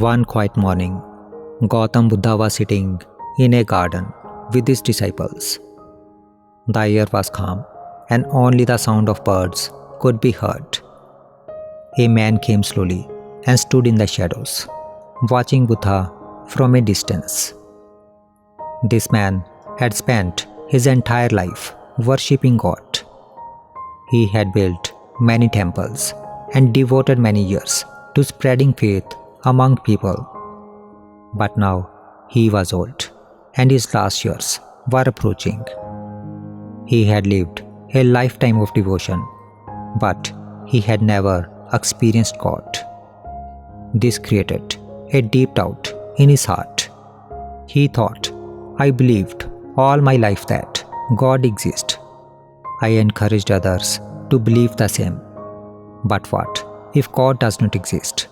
One quiet morning, Gautam Buddha was sitting in a garden with his disciples. The air was calm, and only the sound of birds could be heard. A man came slowly and stood in the shadows, watching Buddha from a distance. This man had spent his entire life worshipping God. He had built many temples and devoted many years to spreading faith among people. But now he was old, and his last years were approaching. He had lived a lifetime of devotion, but he had never experienced God. This created a deep doubt in his heart. He thought, I believed all my life that God exists. I encouraged others to believe the same. But what if God does not exist?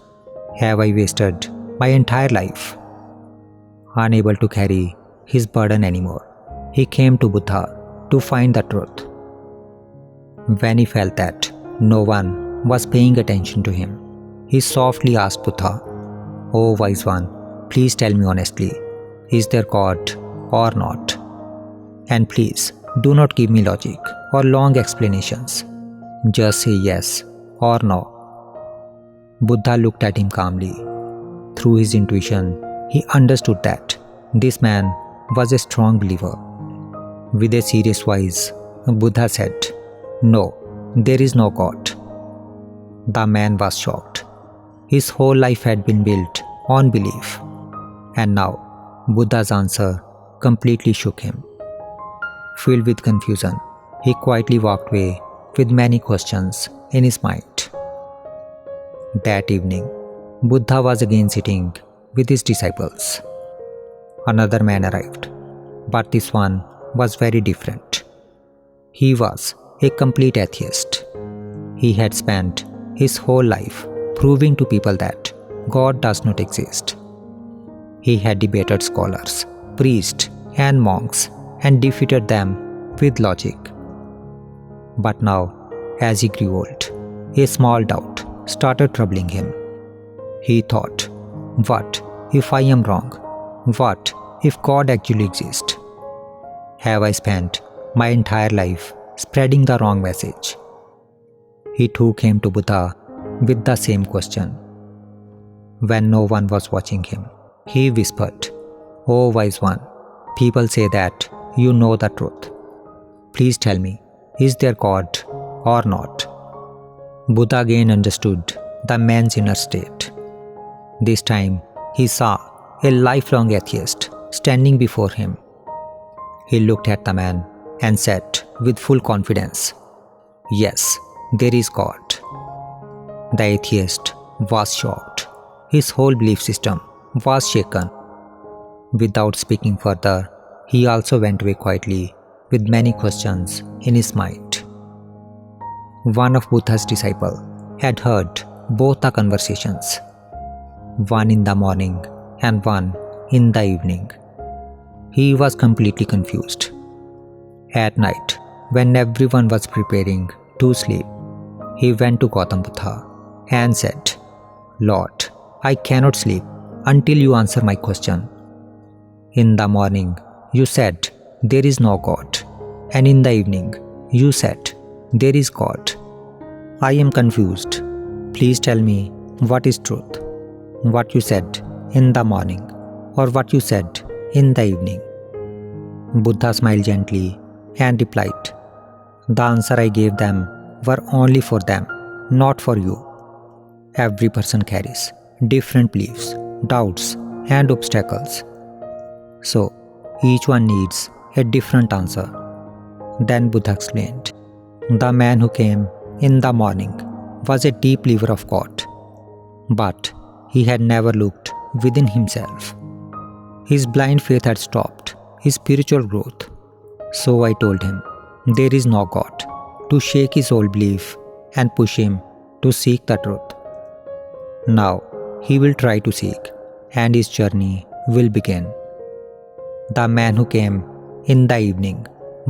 Have I wasted my entire life? Unable to carry his burden anymore, he came to Buddha to find the truth. When he felt that no one was paying attention to him, he softly asked Buddha, "O wise one, please tell me honestly, is there God or not? And please do not give me logic or long explanations. Just say yes or no." Buddha looked at him calmly. Through his intuition, he understood that this man was a strong believer. With a serious voice, Buddha said, "No, there is no God." The man was shocked. His whole life had been built on belief, and now Buddha's answer completely shook him. Filled with confusion, he quietly walked away with many questions in his mind. That evening, Buddha was again sitting with his disciples. Another man arrived, but this one was very different. He was a complete atheist. He had spent his whole life proving to people that God does not exist. He had debated scholars, priests, and monks and defeated them with logic. But now, as he grew old, a small doubt started troubling him. He thought, what if I am wrong? What if God actually exists? Have I spent my entire life spreading the wrong message? He too came to Buddha with the same question. When no one was watching him, he whispered, "O wise one, people say that you know the truth. Please tell me, is there God or not?" Buddha again understood the man's inner state. This time, he saw a lifelong atheist standing before him. He looked at the man and said with full confidence, "Yes, there is God." The atheist was shocked. His whole belief system was shaken. Without speaking further, he also went away quietly with many questions in his mind. One of Buddha's disciples had heard both the conversations, one in the morning and one in the evening. He was completely confused. At night, when everyone was preparing to sleep, he went to Gautam Buddha and said, "Lord, I cannot sleep until you answer my question. In the morning, you said there is no God, and in the evening, you said there is God. I am confused. Please tell me what is truth, what you said in the morning or what you said in the evening." Buddha smiled gently and replied, "The answer I gave them were only for them, not for you. Every person carries different beliefs, doubts, and obstacles. So, each one needs a different answer." Then Buddha explained, "The man who came in the morning was a deep believer of God, but he had never looked within himself. His blind faith had stopped his spiritual growth. So I told him, there is no God, to shake his old belief and push him to seek the truth. Now he will try to seek, and his journey will begin." The man who came in the evening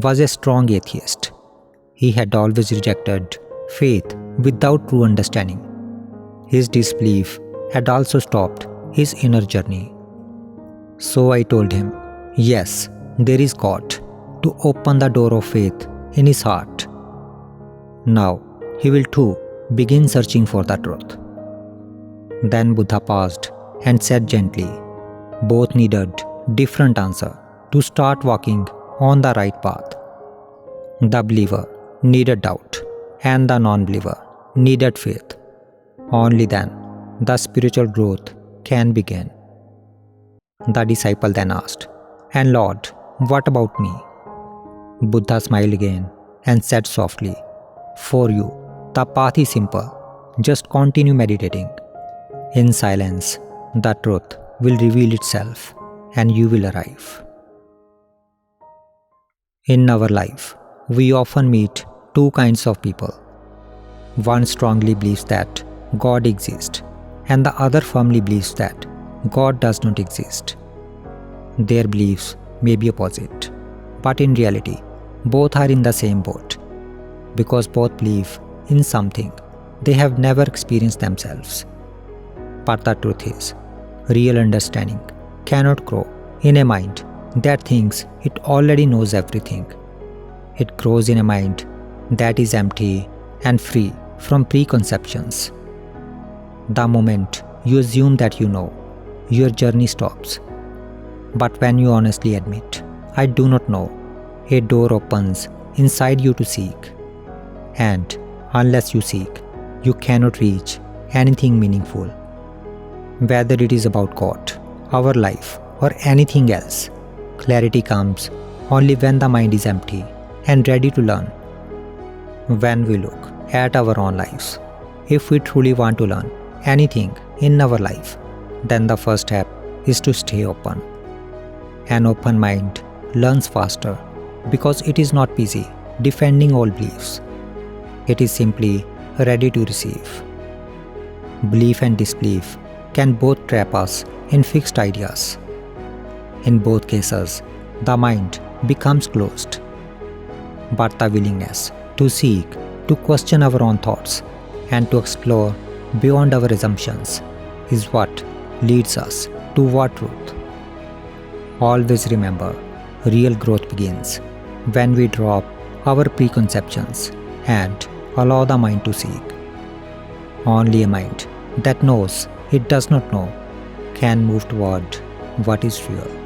was a strong atheist. He had always rejected faith without true understanding. His disbelief had also stopped his inner journey. So I told him, yes, there is God, to open the door of faith in his heart. Now he will too begin searching for the truth. Then Buddha paused and said gently, both needed different answer to start walking on the right path. The believer needed doubt and the non-believer needed faith. Only then the spiritual growth can begin. The disciple then asked, and Lord, what about me? Buddha smiled again and said softly, for you, the path is simple. Just continue meditating. In silence, the truth will reveal itself and you will arrive. In our life, we often meet two kinds of people. One strongly believes that God exists, and the other firmly believes that God does not exist. Their beliefs may be opposite, but in reality, both are in the same boat, because both believe in something they have never experienced themselves. But the truth is, real understanding cannot grow in a mind that thinks it already knows everything. It grows in a mind that is empty and free from preconceptions. The moment you assume that you know, your journey stops. But when you honestly admit, I do not know, a door opens inside you to seek. And unless you seek, you cannot reach anything meaningful. Whether it is about God, our life, or anything else, clarity comes only when the mind is empty and ready to learn. When we look at our own lives, if we truly want to learn anything in our life, then the first step is to stay open. An open mind learns faster because it is not busy defending all beliefs. It is simply ready to receive. Belief and disbelief can both trap us in fixed ideas. In both cases, the mind becomes closed. But the willingness to seek, to question our own thoughts, and to explore beyond our assumptions is what leads us toward truth. Always remember, real growth begins when we drop our preconceptions and allow the mind to seek. Only a mind that knows it does not know can move toward what is real.